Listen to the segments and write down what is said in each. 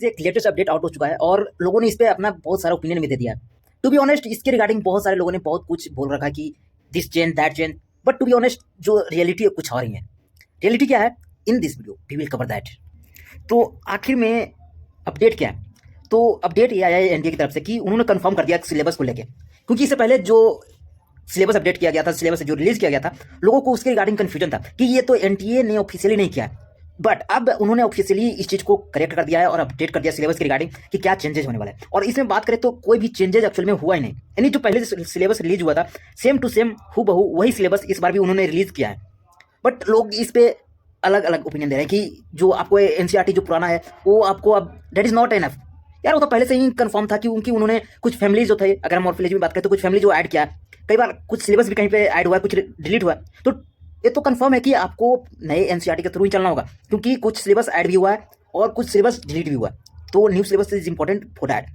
एक latest update out हो चुका है और लोगों ने इस पे अपना बहुत सारा ओपिनियन भी दे दिया है। टू बी ऑनेस्ट, इसके रिगार्डिंग बहुत सारे लोगों ने बहुत कुछ बोल रखा है कि this change that change, but to be honest जो रियलिटी है कुछ और ही है। रियलिटी क्या है, in this video we will cover that. तो आखिर में अपडेट क्या है? तो अपडेट ये आया है एनटीए की तरफ से कि उन्होंने कंफर्म कर दिया सिलेबस को लेके, क्योंकि इससे पहले जो सिलेबस अपडेट किया गया था, सिलेबस जो रिलीज किया गया था, लोगों को उसके रिगार्डिंग कंफ्यूजन था कि ये तो एनटीए ने ऑफिशियली नहीं किया है, बट अब उन्होंने ऑफिशियली इस चीज को करेक्ट कर दिया है और अपडेट कर दिया सिलेबस के रिगार्डिंग कि क्या चेंजेस होने वाला है। और इसमें बात करें तो कोई भी चेंजेस एक्चुअल में हुआ ही नहीं, यानी जो पहले सिलेबस रिलीज हुआ था सेम टू सेम हूबहू वही सिलेबस इस बार भी उन्होंने रिलीज किया है। बट लोग इस पे अलग अलग ओपिनियन दे रहे हैं कि जो आपको एनसीईआरटी जो पुराना है वो आपको अब दैट इज नॉट एनफ। यार वो तो पहले से ही कंफर्म था कि उन्होंने कुछ फैमिली जो थे, अगर हम मॉर्फोलॉजी में बात करें तो कुछ फैमिली जो ऐड किया, कई बार कुछ सिलेबस भी कहीं पे ऐड हुआ है, कुछ डिलीट हुआ है, तो ये तो कंफर्म है कि आपको नए एनसीईआरटी के थ्रू ही चलना होगा, क्योंकि कुछ सिलेबस ऐड भी हुआ है और कुछ सिलेबस डिलीट भी हुआ है। तो new syllabus is important for that,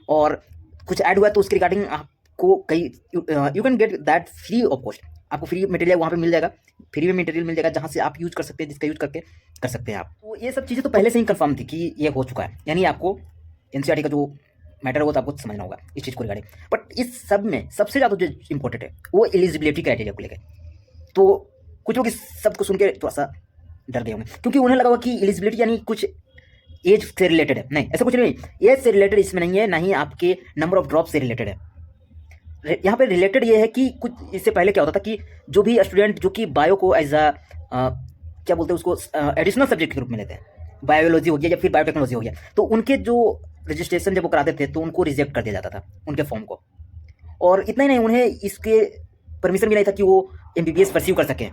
और कुछ ऐड हुआ है तो उसके रिगार्डिंग आपको कई you can get that free of cost. आपको फ्री मटेरियल वहाँ पे मिल जाएगा, फ्री में मटेरियल मिल जाएगा जहाँ से आप यूज कर सकते हैं, जिसका यूज करके कर सकते हैं आप। तो ये सब चीज़ें तो पहले से ही कंफर्म थी कि ये हो चुका है, यानी आपको एनसीईआरटी का जो मैटर है वो तो आपको समझना होगा इस चीज़ को रिगार्डिंग। बट इस सब में सबसे ज़्यादा जो इंपॉर्टेंट है वो एलिजिबिलिटी क्राइटेरिया को लेकर। तो कुछ लोग इस सब को सुन के थोड़ा सा डर गए होंगे, क्योंकि उन्हें लगा कि एलिजिबिलिटी यानी कुछ एज से रिलेटेड है। नहीं, ऐसा कुछ नहीं, एज से रिलेटेड इसमें नहीं है, ना ही आपके नंबर ऑफ ड्रॉप से रिलेटेड है। यहाँ पे रिलेटेड ये है कि कुछ इससे पहले क्या होता था कि जो भी स्टूडेंट जो कि बायो को एज अ क्या बोलते हैं उसको एडिशनल सब्जेक्ट के रूप में लेते हैं, बायोलॉजी हो गया या फिर बायोटेक्नोलॉजी हो गया, तो उनके जो रजिस्ट्रेशन जब वो कराते थे तो उनको रिजेक्ट कर दिया जाता था उनके फॉर्म को। और इतना ही नहीं, उन्हें इसके परमिशन भी नहीं था कि वो एमबीबीएस परस्यू कर सकें।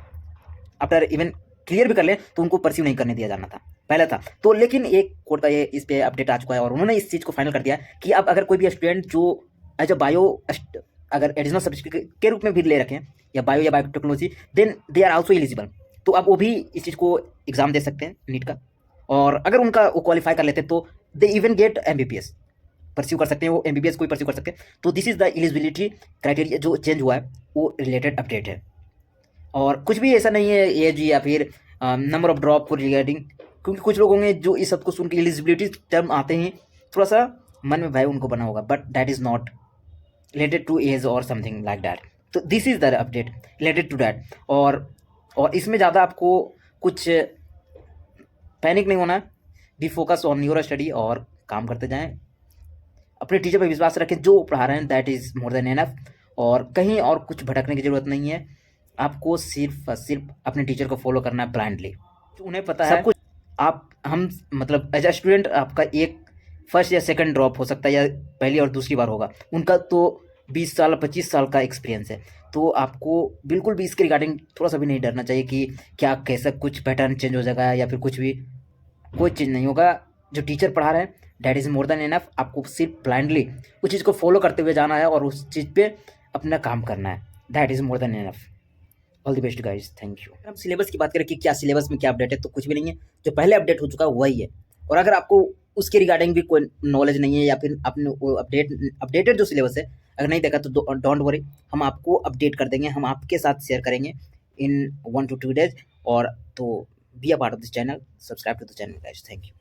आफ्टर इवन क्लियर भी कर लें तो उनको परस्यू नहीं करने दिया जाना था, पहले था। तो लेकिन एक कोर्ट का ये इस पे अपडेट आ चुका है और उन्होंने इस चीज़ को फाइनल कर दिया कि अब अगर कोई भी स्टूडेंट जो एज अ बायो अगर एडिशनल सब्जेक्ट के रूप में भी ले रखें या biotechnology, then they are also eligible. तो अब वो भी इस चीज़ को एग्जाम दे सकते हैं नीट का, और अगर उनका वो क्वालिफाई कर लेते हैं तो they even get MBBS pursue कर सकते हैं, वो एमबीबीएस कोई परस्यू कर सकते हैं। तो this is the eligibility criteria जो चेंज हुआ है वो रिलेटेड अपडेट है, और कुछ भी ऐसा नहीं है एज या फिर नंबर ऑफ ड्रॉप को रिगार्डिंग, क्योंकि कुछ लोग होंगे जो इस सब को सुन के एलिजिबिलिटी टर्म आते ही थोड़ा सा मन में भय उनको बना होगा, but that is not related to age or something like that. तो this is the update related to that. और इसमें ज़्यादा आपको कुछ पैनिक नहीं होना है, be focus on your study और काम करते जाएं, अपने टीचर पर विश्वास रखें, जो पढ़ा रहे हैं that is more than enough, और कहीं और कुछ भटकने की ज़रूरत नहीं है। आपको सिर्फ अपने टीचर को फॉलो करना है ब्लाइंडली, उन्हें पता है सब कुछ। आप हम मतलब एज अ स्टूडेंट आपका एक फर्स्ट या सेकंड ड्रॉप हो सकता है या पहली और दूसरी बार होगा, उनका तो 20 साल 25 साल का एक्सपीरियंस है। तो आपको बिल्कुल भी इसके रिगार्डिंग थोड़ा सा भी नहीं डरना चाहिए कि क्या कैसा कुछ पैटर्न चेंज हो जाएगा या फिर कुछ भी, कोई चेंज नहीं होगा। जो टीचर पढ़ा रहे हैं that is more than enough. आपको सिर्फ ब्लाइंडली उस चीज़ को फॉलो करते हुए जाना है और उस चीज़ पे अपना काम करना है, that is more than enough. All the best guys, thank you. हम सिलेबस की बात करें कि क्या सिलेबस में क्या अपडेट है, तो कुछ भी नहीं है, जो पहले अपडेट हो चुका है वही है। और अगर आपको उसके रिगार्डिंग भी कोई नॉलेज नहीं है या फिर अपने अपडेटेड जो सिलेबस है अगर नहीं देखा तो डोंट वरी, हम आपको अपडेट कर देंगे, हम आपके साथ शेयर करेंगे इन 1 to 2 days। और तो be a part of this channel, subscribe to the channel guys, thank you.